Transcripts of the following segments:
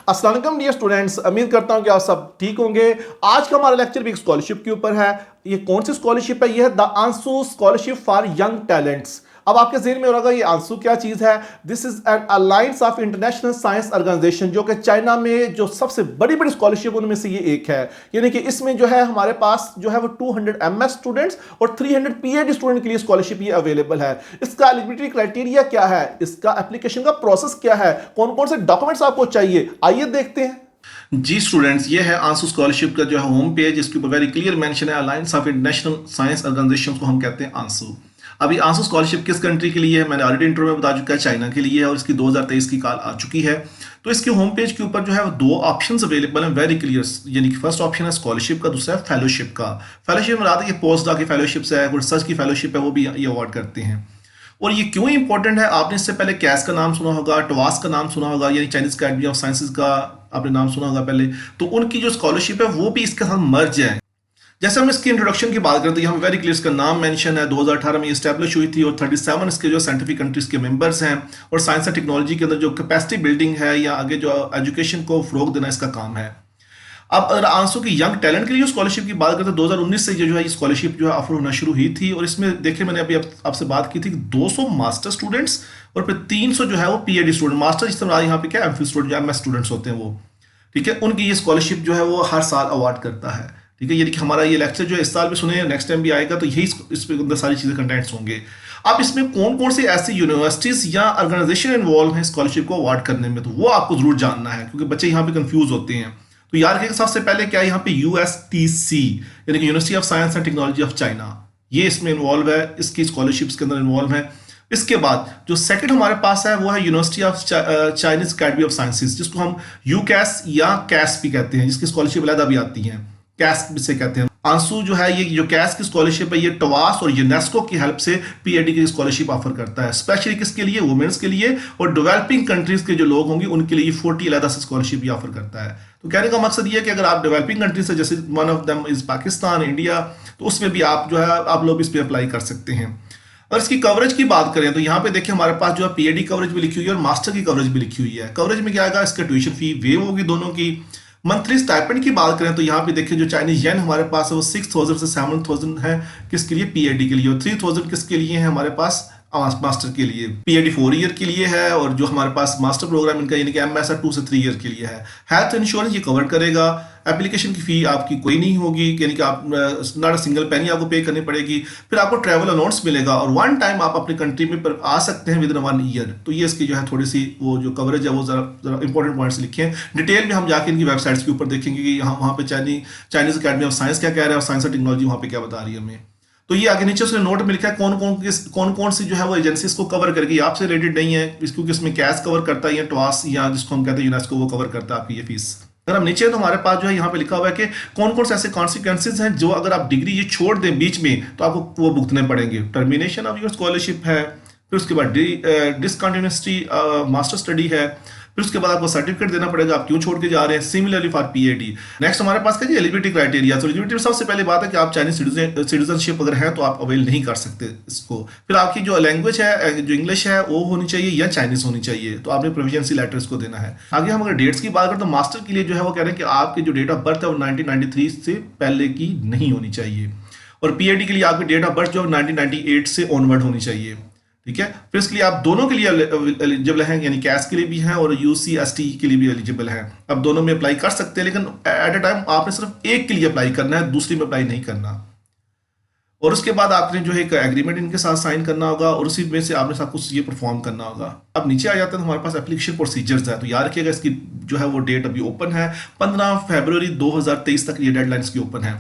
अस्सलाम वालेकुम dear students, उम्मीद करता हूं कि आप सब ठीक होंगे। आज का हमारा लेक्चर भी एक स्कॉलरशिप के ऊपर है। ये कौन सी स्कॉलरशिप है? ये है द आंसू स्कॉलरशिप फॉर यंग टैलेंट्स। अब आपके ज़हन में हो रहा है ये आंसू क्या चीज़ है। This is an alliance of international science organisation, जो कि चाइना में जो सबसे बड़ी बड़ी स्कॉलरशिप उनमें से ये एक है। यानी कि इसमें जो है हमारे पास जो है वो 200 MS स्टूडेंट्स और 300 PhD स्टूडेंट के लिए स्कॉलरशिप ये अवेलेबल है। इसका एलिजिबिलिटी क्राइटेरिया क्या है, इसका एप्लीकेशन का प्रोसेस क्या है, कौन कौन से डॉक्यूमेंट्स आपको चाहिए, आइए देखते हैं। जी स्टूडेंट्स, ये है आंसू स्कॉलरशिप का जो है होम पेज। इसके ऊपर वेरी क्लियर मेंशन है alliance of international science organisation को हम कहते हैं आंसू। अभी आंसू स्कॉलरशिप किस कंट्री के लिए है मैंने ऑलरेडी इंट्रो में बता चुका है, चाइना के लिए है और इसकी 2023 की कॉल आ चुकी है। तो इसके होम पेज के ऊपर जो है दो ऑप्शंस अवेलेबल हैं वेरी क्लियर, यानी कि फर्स्ट ऑप्शन है स्कॉलरशिप का, दूसरा है फेलोशिप का। फेलोशिप में ये पोस्ट डॉक की फेलोशिप्स है, रिसर्च की फेलोशिप है, वो भी ये अवार्ड करते हैं। और ये क्यों इंपॉर्टेंट है, आपने इससे पहले कैस का नाम सुना होगा, टवास का नाम सुना होगा, यानी चाइनीज अकेडमी ऑफ साइंसेज का आपने नाम सुना होगा पहले। तो उनकी जो स्कॉलरशिप है वो भी इसके साथ मर्ज है। जैसे हम इसकी इंट्रोडक्शन की बात करते हैं, यहाँ वेरी क्लियर इसका नाम मेंशन है, 2018 में स्टैब्लिश हुई थी और 37 इसके जो साइंटिफिक कंट्रीज के मेंबर्स हैं। और साइंस एंड टेक्नोलॉजी के अंदर जो कैपेसिटी बिल्डिंग है या आगे जो एजुकेशन को फरोग देना इसका काम है। अब अगर आंसू की यंग टैलेंट के लिए स्कॉलरशिप की बात करते हैं, 2019 से जो है ये स्कॉलरशिप जो है ऑफर होना शुरू हुई थी। और इसमें देखिए मैंने अभी आपसे बात की थी कि 200 मास्टर स्टूडेंट्स और फिर 300 जो है वो PhD स्टूडेंट, मास्टर जिस तरह यहाँ पे क्या एमफिल स्टूडेंट, MS स्टूडेंट्स होते हैं वो, ठीक है, उनकी ये स्कॉलरशिप जो है वो हर साल अवार्ड करता है। ठीक है, यानी कि हमारा ये लेक्चर जो है इस साल भी सुने, नेक्स्ट टाइम भी आएगा, तो यही इस पे अंदर सारी चीज़ें कंटेंट्स होंगे। अब इसमें कौन कौन सी ऐसी यूनिवर्सिटीज़ या ऑर्गेनाइजेशन इन्वॉल्व हैं स्कॉलरशिप को अवार्ड करने में, तो वो आपको जरूर जानना है क्योंकि बच्चे यहाँ पे कंफ्यूज होते हैं। तो यार के सबसे पहले क्या है, यहाँ पे USTC यानी कि university of Science and Technology of China, ये इसमें इन्वॉल्व है, इसकी स्कॉलरशिप्स के अंदर इन्वॉल्व है। इसके बाद जो सेकंड हमारे पास है वो है university of Chinese academy of sciences, जिसको हम यूकैस या कैस भी कहते हैं, जिसकी स्कॉलरशिप अलग भी आती है, कैस से कहते हैं। आंसू जो है ये जो कैस की स्कॉलरशिप है ये टवास और यूनेस्को की हेल्प से PhD की स्कॉलरशिप ऑफर करता है, स्पेशली किसके लिए, वुमेन्स के लिए, और डेवलपिंग कंट्रीज के जो लोग होंगे उनके लिए 40 अलग से स्कॉलरशिप ऑफर करता है। तो कहने का मकसद ये है कि अगर आप डेवलपिंग कंट्रीज से, जैसे one of them is Pakistan, India, तो उसमें भी आप जो है आप लोग इस पर अप्लाई कर सकते हैं। और इसकी कवरेज की बात करें तो यहाँ पे देखिए हमारे पास जो है PhD कवरेज भी लिखी हुई है और मास्टर की कवरेज भी लिखी हुई है। कवरेज में क्या आएगा, इसका ट्यूशन फी वेव होगी दोनों की। मंथली स्टाइपेंड की बात करें तो यहाँ पे देखिए जो चाइनीज येन हमारे पास है वो 6000 से 7000 है किसके लिए, PhD के लिए, और 3000 किसके लिए है हमारे पास मास्टर के लिए। PhD 4 ईयर के लिए है और जो हमारे पास मास्टर प्रोग्राम इनका यानी कि MS 2 से 3 ईयर के लिए है। हेल्थ इंश्योरेंस ये कवर करेगा। एप्लीकेशन की फी आपकी कोई नहीं होगी, यानी कि आप नॉट सिंगल पेनी आपको पे करनी पड़ेगी। फिर आपको ट्रैवल अलाउंस मिलेगा और वन टाइम आप अपनी कंट्री में पर आ सकते हैं विद इन 1 ईयर। तो ये इसकी जो है थोड़ी सी वो जो कवरेज है वो जरा इंपॉर्टेंट पॉइंट्स लिखे हैं। डिटेल में हम जाके इनकी वेबसाइट्स के ऊपर देखेंगे कि वहाँ पे चाइनीज अकेडमी ऑफ साइंस क्या कह रहा है और साइंस और टेक्नोलॉजी वहाँ पे क्या बता रही है हमें। तो ये आगे नीचे उसने नोट में लिखा है कौन कौन सी जो है वो एजेंसी इसको कवर करेगी, आपसे रिलेटेड नहीं है क्योंकि इसमें कैश कवर करता है या टवास या जिसको हम कहते हैं यूनेस्को, वो कवर करता है आपकी ये फीस। अगर हम नीचे तो हमारे पास जो है यहाँ पे लिखा हुआ है कि कौन कौन से ऐसे कॉन्सिक्वेंसेज हैं जो अगर आप डिग्री ये छोड़ दें बीच में तो आपको वो भुगतने पड़ेंगे। टर्मिनेशन ऑफ योर स्कॉलरशिप है, फिर उसके बाद डिसकंटिन्यूटी मास्टर स्टडी है, फिर उसके बाद आपको सर्टिफिकेट देना पड़ेगा आप क्यों छोड़ के जा रहे हैं, सिमिलरली फॉर PhD। नेक्स्ट हमारे पास क्या है एलिजिबिलिटी क्राइटेरिया। तो एलिजिबिलिटी में सबसे पहले बात है कि आप चाइनीज सिटीजनशिप अगर है तो आप अवेल नहीं कर सकते इसको। फिर आपकी जो लैंग्वेज है जो इंग्लिश है वो होनी चाहिए या चाइनीज होनी चाहिए, तो आपने प्रोविजंसी लेटर इसको देना है। आगे हम अगर डेट्स की बात करें तो मास्टर के लिए जो है वो कह रहे हैं कि आपकी जो डेट ऑफ बर्थ है वो 1993 से पहले की नहीं होनी चाहिए, और PhD के लिए आपकी डेट ऑफ बर्थ जो 1998 से ऑनवर्ड होनी चाहिए। ठीक है, फिर इसके लिए आप दोनों के लिए एलिजिबल हैं, यानी कैश के लिए भी हैं और UCST के लिए भी एलिजिबल हैं। अब दोनों में अप्लाई कर सकते हैं, लेकिन एट अ टाइम आपने सिर्फ एक के लिए अप्लाई करना है, दूसरी में अप्लाई नहीं करना। और उसके बाद आपने जो है एक एग्रीमेंट इनके साथ साइन करना होगा और उसी में से आपने सब कुछ ये परफॉर्म करना होगा। अब नीचे आ जाते हैं तो हमारे पास एप्लीकेशन प्रोसीजर्स है। तो याद रखिएगा इसकी जो है वो डेट अभी ओपन है, 15 फरवरी 2023 तक ये डेडलाइंस की ओपन है।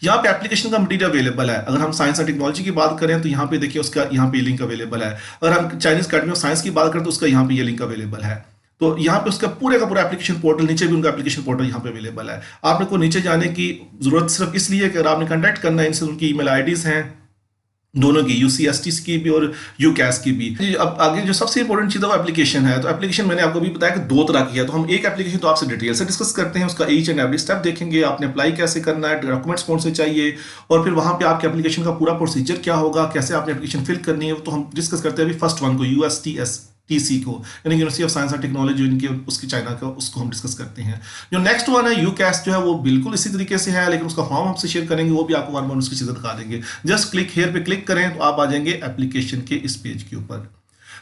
यहाँ पे एप्लीकेशन का मटेरियल अवेलेबल है। अगर हम साइंस और टेक्नोलॉजी की बात करें तो यहाँ पे देखिए उसका यहाँ पे लिंक अवेलेबल है। अगर हम चाइनीज अकेडमी ऑफ साइंस की बात करें तो उसका यहाँ पे ये लिंक अवेलेबल है। तो यहाँ पे उसका पूरे का पूरा एप्लीकेशन पोर्टल, नीचे भी उनका एप्लीकेशन पोर्टल यहाँ पे अवेलेबल है। आपने को नीचे जाने की जरूरत सिर्फ इसलिए कि अगर आपने कॉन्टैक्ट करना है इनसे, उनकी ईमेल IDs हैं दोनों की, UCST की भी और UCAS की भी। अब आगे जो सबसे इंपॉर्टेंट चीज़ है वो एप्लीकेशन है। तो एप्लीकेशन मैंने आपको भी बताया कि 2 तरह की है। तो हम एक एप्लीकेशन तो आपसे डिटेल से डिस्कस करते हैं, उसका ईच एंड एवरी स्टेप देखेंगे, आपने अप्लाई कैसे करना है, डॉक्यूमेंट्स कौन से चाहिए, और फिर वहाँ पे आपके एप्लीकेशन का पूरा प्रोसीजर क्या होगा, कैसे आपने एप्लीकेशन फिल करनी है, तो हम डिस्कस करते हैं अभी फर्स्ट वन को, USTS टीसी को, यानी university of Science and technology इनके उसकी चाइना का, उसको हम डिस्कस करते हैं। जो नेक्स्ट वन है यूकैस्ट जो है वो बिल्कुल इसी तरीके से है, लेकिन उसका फॉर्म आपसे शेयर करेंगे, वो भी आपको वन वन उसकी चीज़ें दिखा देंगे। जस्ट क्लिक हेयर पे क्लिक करें तो आप आ जाएंगे एप्लीकेशन के इस पेज के ऊपर।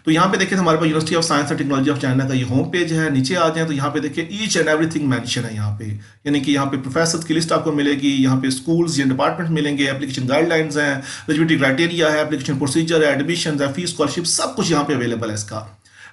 तो यहाँ पे देखिए हमारे पास University of Science and Technology of China का ये होम पेज है। नीचे आ जाए तो यहाँ पे देखिए ईच एंड एवरीथिंग मेंशन है यहाँ पे, यानी कि यहाँ पे प्रोफेसर की लिस्ट आपको मिलेगी, यहाँ पे स्कूल्स या डिपार्टमेंट मिलेंगे, एप्लीकेशन गाइडलाइंस हैं, एलिजिबिलिटी क्राइटेरिया है, एप्लीकेशन प्रोसीजर है, एडमिशन है, फीस स्कॉलरशिप, सब कुछ यहाँ पे अवेलेबल है इसका।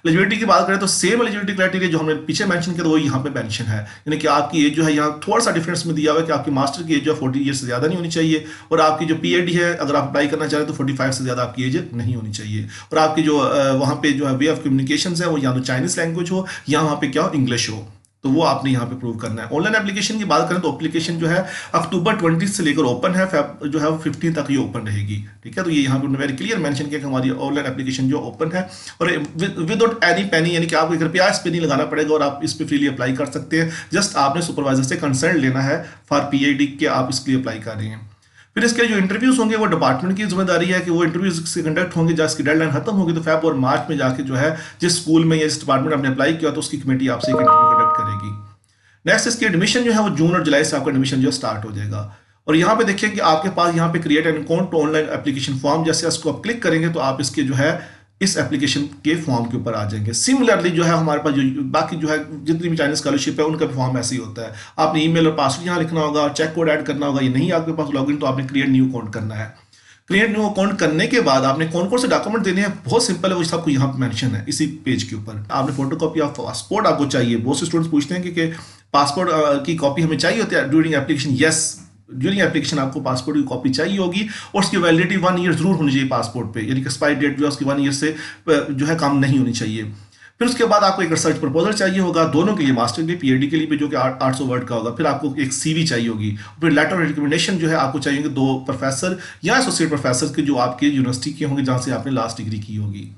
एलिजिबिलिटी की बात करें तो सेम एलिजिबिलिटी क्राइटेरिया जो हमने पीछे मेंशन किया वो यहाँ पे मेंशन है, यानी कि आपकी एज जो है यहाँ थोड़ा सा डिफरेंस में दिया हुआ है कि आपकी मास्टर की एज जो है 40 ईयर से ज़्यादा नहीं होनी चाहिए, और आपकी जो पीएचडी है अगर आप अप्लाई करना चाहें तो 45 से ज़्यादा आपकी एज नहीं होनी चाहिए, और आपकी जो वहाँ पे जो है वे ऑफ कम्युनिकेशन है वो या तो चाइनीज लैंग्वेज हो या वहाँ पे क्या हो इंग्लिश हो, तो वो आपने यहाँ पे प्रूव करना है। ऑनलाइन एप्लीकेशन की बात करें तो एप्लीकेशन जो है अक्टूबर 20 से लेकर ओपन है, फेब जो है 15 तक ये ओपन रहेगी, ठीक है। तो ये यहाँ पे वेरी क्लियर मेंशन किया कि हमारी ऑनलाइन एप्लीकेशन जो ओपन है और विदाउट एनी पेनी, यानी कि आपको 1 रुपया इस पे नहीं लगाना पड़ेगा और आप इस पे फ्रीली अप्लाई कर सकते हैं। जस्ट आपने सुपरवाइजर से कंसल्ट लेना है फॉर पीएचडी के आप इसके लिए अप्लाई कर रहे हैं। फिर इसके जो इंटरव्यूज होंगे वो डिपार्टमेंट की जिम्मेदारी है कि वो इंटरव्यूज से कंडक्ट होंगे, जब इसकी डेडलाइन खत्म होगी तो फेब और मार्च में जाके जो है जिस स्कूल में या जिस डिपार्टमेंट आपने अप्लाई किया तो उसकी कमेटी आपसे एक इंटरव्यू कंडक्ट करेगी। नेक्स्ट इसकी एडमिशन जो है वो जून और जुलाई से आपका एडमिशन जो स्टार्ट हो जाएगा। और यहाँ पे देखिए कि आपके पास यहाँ पे create an account online application form, जैसे इसको आप क्लिक करेंगे तो आप इसके जो है इस एप्लीकेशन के फॉर्म के ऊपर आ जाएंगे। सिमिलरली जो है हमारे पास जो बाकी जो है जितनी भी चाइनीज स्कॉलरशिप है उनका भी फॉर्म ऐसे ही होता है। आपने ईमेल और पासवर्ड यहाँ लिखना होगा, चेक कोड ऐड करना होगा, ये नहीं आपके पास लॉगिन तो आपने क्रिएट न्यू अकाउंट करना है। क्रिएट न्यू अकाउंट करने के बाद आपने कौन कौन से डॉक्यूमेंट देने हैं बहुत सिंपल है, वो सबको यहाँ पे मेंशन है इसी पेज के ऊपर। आपने फोटोकॉपी ऑफ पासपोर्ट आपको चाहिए, बहुत से स्टूडेंट्स पूछते हैं कि पासपोर्ट की कॉपी हमें चाहिए होती है during application. Yes, during application आपको पासपोर्ट की कॉपी चाहिए होगी और उसकी वैलिडिटी 1 ईयर जरूर होनी चाहिए पासपोर्ट पे, यानी कि एक्सपायरी डेट जो है उसकी 1 ईयर से जो है कम नहीं होनी चाहिए। फिर उसके बाद आपको एक रिसर्च प्रपोजल चाहिए होगा, दोनों के लिए, मास्टर के लिए, पीएचडी के लिए भी, जो कि 800 वर्ड का होगा। फिर आपको एक सीवी चाहिए होगी। फिर लेटर ऑफ रिकमेंडेशन जो है आपको चाहिए होंगे 2 प्रोफेसर या एसोसिएट प्रोफेसर के जो आपके यूनिवर्सिटी के होंगे जहाँ से आपने लास्ट डिग्री की होगी।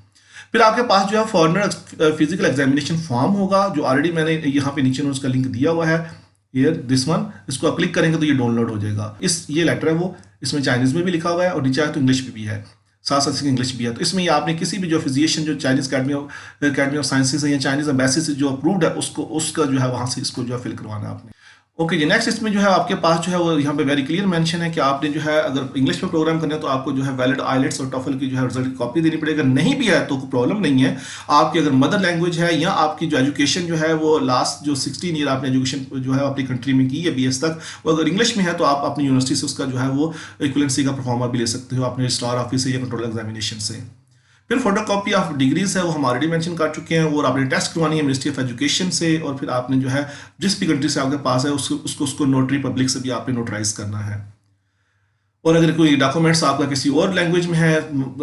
फिर आपके पास जो है फॉरनर फिजिकल एग्जामिनेशन फॉर्म होगा, जो ऑलरेडी मैंने यहाँ पे नीचे उसका लिंक दिया हुआ है, हियर दिस वन। इसको आप क्लिक करेंगे तो ये डाउनलोड हो जाएगा। ये लेटर है वो, इसमें चाइनीज में भी लिखा हुआ है और नीचे आए तो इंग्लिश में भी है, साथ साथ इंग्लिश भी है। तो इसमें आपने किसी भी जो फिजिशियन जो चाइनीज अकेडमी ऑफ साइंसेज है या चाइनीज एम्बेसी से जो अप्रूव्ड है उसका जो है वहाँ से इसको जो है फिल करवाना है आपने। ओके जी, नेक्स्ट इसमें जो है आपके पास जो है वो यहाँ पे वेरी क्लियर मेंशन है कि आपने जो है अगर इंग्लिश में प्रोग्राम करना है तो आपको जो है वैलिड आइलेट्स और टॉफल की जो है रिजल्ट की कॉपी देनी पड़ेगी। नहीं भी है तो कोई प्रॉब्लम नहीं है, आपकी अगर मदर लैंग्वेज है या आपकी जो एजुकेशन जो है वो लास्ट जो 16 ईयर आपने एजुकेशन जो है अपनी कंट्री में की है BS तक, वो अगर इंग्लिश में है तो आप अपनी यूनिवर्सिटी से उसका जो है वो इक्विवेलेंसी का परफॉर्मा भी ले सकते हो अपने रजिस्ट्रार ऑफिस से या कंट्रोल एग्जामिनेशन से। फिर फोटोकॉपी ऑफ डिग्रीज है वो हम ऑलरेडी मेंशन कर चुके हैं, और आपने टेस्ट करवानी है मिनिस्ट्री ऑफ एजुकेशन से, और फिर आपने जो है जिस भी कंट्री से आपके पास है उसको नोटरी पब्लिक से भी आपने नोटराइज करना है। और अगर कोई डॉक्यूमेंट्स आपका किसी और लैंग्वेज में है,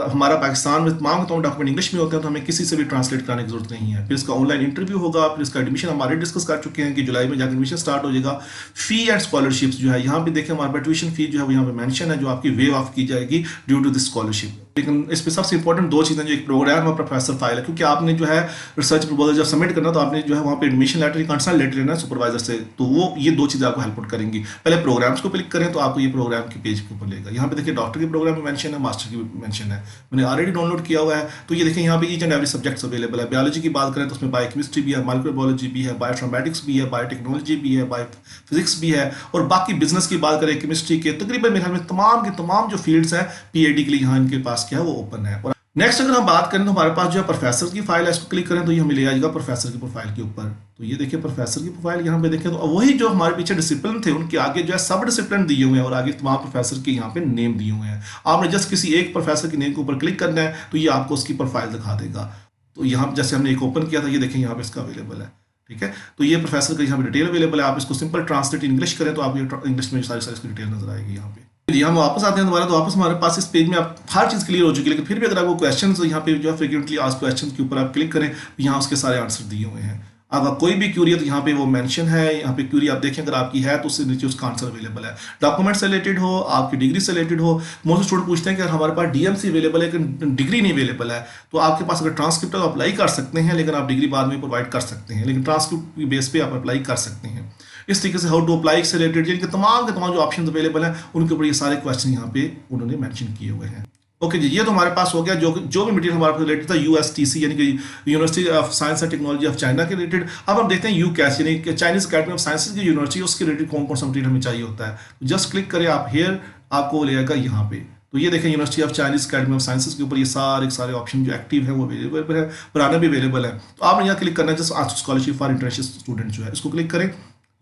हमारा पाकिस्तान में तमाम डॉक्यूमेंट इंग्लिश में होते हैं तो हमें किसी से भी ट्रांसलेट कराने की जरूरत नहीं है। फिर इसका ऑनलाइन इंटरव्यू होगा, फिर इसका एडमिशन हम ऑलरेडी डिस्कस कर चुके हैं कि जुलाई में जाकर एडमिशन स्टार्ट हो जाएगा। फी एंड स्कॉलरशिप्स जो है यहाँ पे देखें हमारे पास ट्यूशन फी जो है वो यहाँ पे मेंशन है, जो आपकी वेव ऑफ की जाएगी ड्यू टू दिस स्कॉलरशिप। लेकिन इस पर सबसे इंपॉर्टेंट 2 चीज़ें, जो एक प्रोग्राम और प्रोफेसर फाइल है, क्योंकि आपने जो है रिसर्च प्रपोजल जब सबमिट करना तो आपने जो है वहाँ पे एडमिशन लेटर कंसल्ट लेटर लेना है सुपरवाइजर से, तो वो ये 2 चीज़ें आपको हेल्प आउट करेंगी। पहले प्रोग्राम्स को क्लिक करें तो आपको ये प्रोग्राम के पेज के ऊपर लेगा। यहाँ पे देखिए डॉक्टर के प्रोग्राम में मेंशन है, मास्टर की मेंशन है, मैंने ऑलरेडी डाउनलोड किया हुआ है। तो ये देखिए यहाँ पे each and every subjects available है। बायोलॉजी की बात करें तो उसमें बायोकेमिस्ट्री भी है, माइक्रोबायोलॉजी भी है, बायोइन्फॉर्मेटिक्स भी है, बायोटेक्नोलॉजी भी है, बायोफिजिक्स भी है, और बाकी बिजनेस की बात करें केमिस्ट्री के तकरीबन मेरे ख्याल में तमाम के तमाम जो फील्ड्स हैं पीएचडी के लिए यहाँ इनके पास क्या है वो ओपन है। नेक्स्ट अगर हम बात करें तो हमारे पास जो है प्रोफेसर की फाइल है, इसको क्लिक करें तो ये हमें ले जाएगा प्रोफेसर की प्रोफाइल के ऊपर। तो ये देखिए प्रोफेसर की प्रोफाइल यहाँ पे देखें तो वही जो हमारे पीछे डिसिप्लिन थे उनके आगे जो है सब डिसिप्लिन दिए हुए हैं और आगे तमाम प्रोफेसर के यहाँ पे नेम दिए हुए हैं। आपने जस्ट किसी एक प्रोफेसर के नेम के ऊपर क्लिक करना है तो ये आपको उसकी प्रोफाइल दिखा देगा। तो यहाँ जैसे हमने एक ओपन किया था, ये देखें यहाँ पे इसका अवेलेबल है, ठीक है। तो ये प्रोफेसर का यहाँ पे डिटेल अवेलेबल है, आप इसको सिंपल ट्रांसलेट इंग्लिश करें तो आपको इंग्लिश में सारी इसकी डिटेल नजर आएगी यहाँ पे। जी हम वापस आते हैं दोबारा, तो वापस हमारे पास इस पेज में आप हर चीज़ क्लियर हो चुकी है, लेकिन फिर भी अगर आपको क्वेश्चन यहाँ पे जो है फ्रीक्वेंटली आस्क्ड क्वेश्चन के ऊपर आप क्लिक करें तो यहाँ उसके सारे आंसर दिए हुए हैं। अगर कोई भी क्यूरी है तो यहाँ पे वो मेंशन है, यहाँ पे क्यूरी आप देखें अगर आपकी है तो उससे नीचे उसका आंसर अवेलेबल है। डॉक्यूमेंट से रिलेटेड हो, आपकी डिग्री से रिलेटेड हो, मोस्ट स्टूडेंट पूछते हैं कि अगर हमारे पास डीएमसी अवेलेबल है लेकिन डिग्री नहीं अवेलेबल है, तो आपके पास अगर ट्रांसक्रिप्ट है तो अप्लाई कर सकते हैं, लेकिन आप डिग्री बाद में प्रोवाइड कर सकते हैं, लेकिन ट्रांसक्रिप्ट की बेस पे आप अप्लाई कर सकते हैं। इस तरीके से हाउ टू अप्लाई से रिलेटेड के तमाम जो ऑप्शन अवेलेबल हैं उनके ऊपर ये सारे क्वेश्चन यहाँ पे उन्होंने मेंशन किए हुए हैं। ओके जी, ये तो हमारे पास हो गया जो जो भी मटेरियल हमारे पास रिलेटेड था यूएसटीसी यानी कि university of Science and Technology of China के रिलेटेड। अब हम देखते हैं यूकैस यानी कि चाइनीज अकेडमी ऑफ साइंसेज की यूनिवर्सिटी, उसके रिलेटेड कौन कौन सा मटेरियल हमें चाहिए होता है। जस्ट क्लिक करें आप हेयर, आपको वो ले जाएगा यहाँ पे। तो ये देखें university of Chinese academy of sciences के ऊपर ये सारे ऑप्शन जो एक्टिव है वो अवेलेबल है, पुराने भी अवेलेबल है। तो आपने यहाँ क्लिक करना है just ask scholarship for international student जो है, इसको क्लिक करें,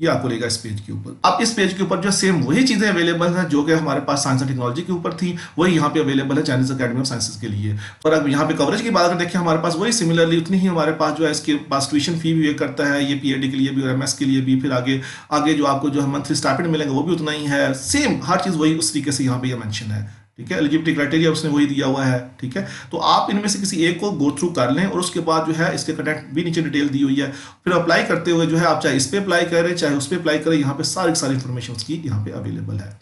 ये आपको लेगा इस पेज के ऊपर। अब इस पेज के ऊपर जो सेम वही चीजें अवेलेबल हैं जो कि हमारे पास साइंस एंड टेक्नोलॉजी के ऊपर थी, वही यहाँ पे अवेलेबल है चाइनीज अकेडमी ऑफ साइंसेज के लिए। और अब यहाँ पे कवरेज की बात अगर देखें, हमारे पास वही सिमिलरली उतनी ही हमारे पास जो है इसके पास ट्यूशन फी भी करता है, ये पीएचडी के लिए भी और एमएस के लिए भी। फिर आगे आगे जो आपको जो है मंथली स्टाइपेंड मिलेंगे वो भी उतना ही है, सेम हर चीज वही उस तरीके से यहाँ पे ये मेंशन है। ठीक है, एलिजिबिलिटी क्राइटेरिया उसने वही दिया हुआ है। ठीक है, तो आप इनमें से किसी एक को गो थ्रू कर लें और उसके बाद जो है इसके कंटेंट भी नीचे डिटेल दी हुई है। फिर अप्लाई करते हुए जो है आप चाहे इस पे अप्लाई करें चाहे उस पे अप्लाई करें, यहाँ पे सारी इन्फॉर्मेशन उसकी यहाँ पे अवेलेबल है।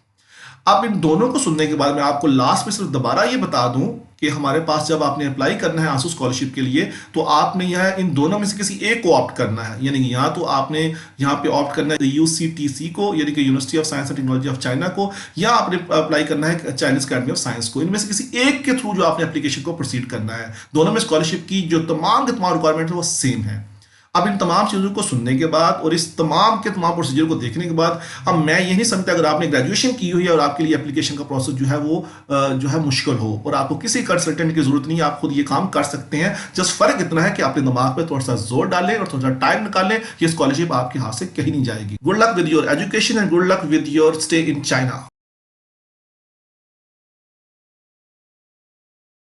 अब इन दोनों को सुनने के बाद मैं आपको लास्ट में सिर्फ दोबारा ये बता दूं कि हमारे पास जब आपने अप्लाई करना है आंसू स्कॉलरशिप के लिए, तो आपने यह इन दोनों में से किसी एक को ऑप्ट करना है। यानी कि यहाँ तो आपने यहाँ पे ऑप्ट करना है यूसीटीसी को, यानी कि university of Science and Technology of China को, या आपने अप्लाई करना है चाइनीज अकेडमी ऑफ साइंस को। इनमें से किसी एक के थ्रू जो आपने एप्लीकेशन को प्रोसीड करना है। दोनों में स्कॉलरशिप की जो तमाम के तमाम रिक्वायरमेंट है वो सेम है। अब इन तमाम चीज़ों को सुनने के बाद और इस तमाम के तमाम प्रोसीजर को देखने के बाद अब मैं ये नहीं समझता अगर आपने ग्रेजुएशन की हुई है और आपके लिए एप्लीकेशन का प्रोसेस जो है वो जो है मुश्किल हो और आपको किसी कंसल्टेंट की जरूरत नहीं है, आप खुद ये काम कर सकते हैं। जस्ट फर्क इतना है कि अपने दिमाग पे थोड़ा सा जोर डालें और थोड़ा सा टाइम निकालें, ये स्कॉलरशिप आपके हाथ से कहीं नहीं जाएगी। Good luck with your education and good luck with your stay in China.